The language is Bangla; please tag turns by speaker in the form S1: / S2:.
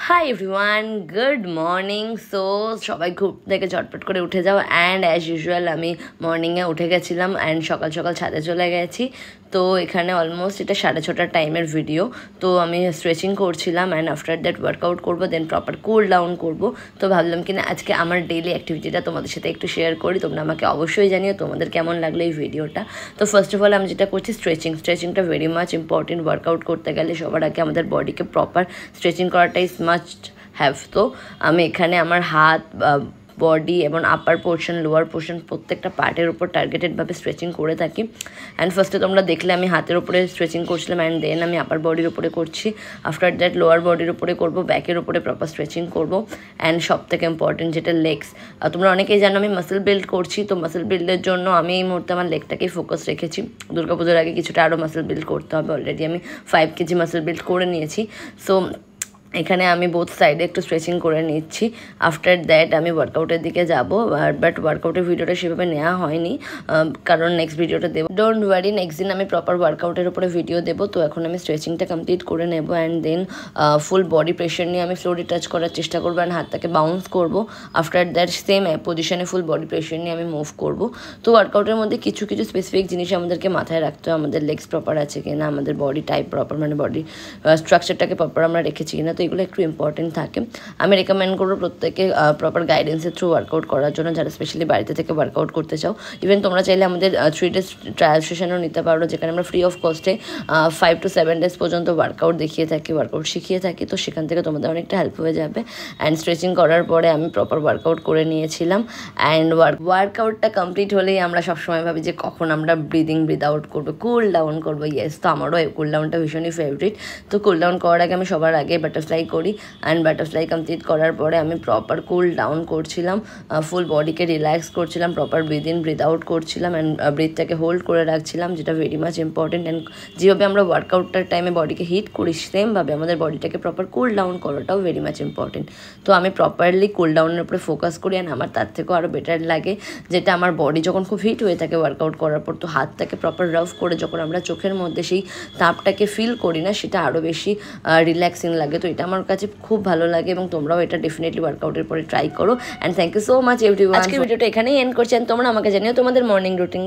S1: Hi everyone, good morning. So সবাই ঘুম থেকে ঝটপট করে উঠে যাও। অ্যান্ড অ্যাজ ইউজুয়াল আমি মর্নিংয়ে উঠে গেছিলাম অ্যান্ড সকাল সকাল ছাদে চলে গেছি। তো এখানে অলমোস্ট এটা 6:30 টাইমের ভিডিও। তো আমি স্ট্রেচিং করছিলাম অ্যান্ড আফটার দ্যাট ওয়ার্কআউট করবো, দেন প্রপার কুল ডাউন করবো। তো ভাবলাম কিনা আজকে আমার ডেইলি অ্যাক্টিভিটিটা তোমাদের সাথে একটু শেয়ার করি। তোমরা আমাকে অবশ্যই জানিও তোমাদের কেমন লাগলো এই ভিডিওটা। তো ফার্স্ট অফ অল আমি যেটা করছি স্ট্রেচিংটা ভেরি মাচ ইম্পর্টেন্ট। ওয়ার্কআউট করতে গেলে সবার আগে আমাদের বডিকে প্রপার স্ট্রেচিং করাটা ইজ মাস্ট হ্যাভ। তো আমি এখানে আমার হাত, বডি এবং আপার পোর্শন, লোয়ার পোর্শন প্রত্যেকটা পার্টের উপর টার্গেটেডভাবে স্ট্রেচিং করে থাকি। অ্যান্ড ফার্স্টে তোমরা দেখলে আমি হাতের উপরে স্ট্রেচিং করছিলাম অ্যান্ড দেন আমি আপার বডির উপরে করছি। আফটার দ্যাট লোয়ার বডির উপরে করবো, ব্যাকের উপরে প্রপার স্ট্রেচিং করবো। অ্যান্ড সব থেকে ইম্পর্টেন্ট যেটা লেগস, তোমরা অনেকেই জানো আমি মাসেল বিল্ড করছি। তো মাসেল বিল্ডের জন্য আমি এই মুহূর্তে আমার লেগটাকেই ফোকাস রেখেছি। দুর্গাপুজোর আগে কিছুটা আরও মাসেল বিল্ড করতে হবে। অলরেডি আমি 5 কেজি মাসেল বিল্ড করে নিয়েছি। সো এখানে আমি বোথ সাইডে একটু স্ট্রেচিং করে নিচ্ছি। আফটার দ্যাট আমি ওয়ার্কআউটের দিকে যাবো। বাট ওয়ার্কআউটের ভিডিওটা সেভাবে নেওয়া হয়নি, কারণ নেক্সট ভিডিওটা দেবো। ডোন্ট ওয়ারি, নেক্সট দিন আমি প্রপার ওয়ার্কআউটের উপরে ভিডিও দেবো। তো এখন আমি স্ট্রেচিংটা কমপ্লিট করে নেবো and then full body pressure নিয়ে আমি ফ্লোরে টাচ করার চেষ্টা করবো অ্যান্ড হাতটাকে বাউন্স করবো। আফটার দ্যাট সেম পজিশনে ফুল বডি প্রেশার নিয়ে আমি মুভ করবো। তো ওয়ার্কআউটের মধ্যে কিছু কিছু স্পেসিফিক জিনিস আমাদেরকে মাথায় রাখতে হবে। আমাদের লেগস প্রপার আছে কিনা, আমাদের বডি টাইপ প্রপার, মানে বডি স্ট্রাকচারটাকে প্রপার আমরা রেখেছি কিনা। তো এগুলো একটু ইম্পর্টেন্ট থাকে। আমি রেকমেন্ড করবো প্রত্যেকে প্রপার গাইডেন্সের থ্রু ওয়ার্কআউট করার জন্য, যারা স্পেশালি বাড়িতে থেকে ওয়ার্কআউট করতে চাও। ইভেন তোমরা চাইলে আমাদের 3 days ট্রায়াল সেশনও নিতে পারো, যেখানে আমরা ফ্রি অফ কস্টে 5 to 7 days পর্যন্ত ওয়ার্কআউট দেখিয়ে থাকি, ওয়ার্কআউট শিখিয়ে থাকি। তো সেখান থেকে তোমাদের অনেকটা হেল্প হয়ে যাবে। অ্যান্ড স্ট্রেচিং করার পরে আমি প্রপার ওয়ার্কআউট করে নিয়েছিলাম। অ্যান্ড ওয়ার্কআউটটা কমপ্লিট হলেই আমরা সবসময় ভাবি যে কখন আমরা ব্রিদিং আউট করবো, কুল ডাউন করবো। ইয়েস, তো আমারও কুল ডাউনটা ভীষণই ফেভারিট। তো কুল ডাউন করার আগে আমি সবার আগে বাটারফ্লাই করি অ্যান্ড বাটারফ্লাই কমপ্লিট করার পরে আমি প্রপার কুল ডাউন করছিলাম, ফুল বডিকে রিল্যাক্স করছিলাম, proper breathe in breathe out করছিলাম অ্যান্ড ব্রিথটাকে হোল্ড করে রাখছিলাম, যেটা ভেরি মাচ ইম্পর্টেন্ট। অ্যান্ড যেভাবে আমরা ওয়ার্কআউটটার টাইমে বডিকে হিট করি, সেমভাবে আমাদের বডিটাকে প্রপার কুল ডাউন করাটাও ভেরি মাচ ইম্পর্টেন্ট। তো আমি প্রপারলি কুল ডাউনের উপরে ফোকাস করি অ্যান্ড আমার তার থেকেও আরও বেটার লাগে যেটা আমার বডি যখন খুব হিট হয়ে থাকে ওয়ার্কআউট করার পর, তো হাতটাকে প্রপার রাফ করে যখন আমরা চোখের মধ্যে সেই তাপটাকে ফিল করি না, সেটা আরও বেশি রিল্যাক্সিং লাগে। তো এটা আমার কাছে খুব ভালো লাগে এবং তোমরাও এটা ডেফিনেটলি ওয়ার্কআউটের পরে ট্রাই করো। And thank you so much everyone. আজকের ভিডিওটা এখানেই এন্ড করছি। তোমরা আমাকে জানিও তোমাদের মর্নিং রুটিন।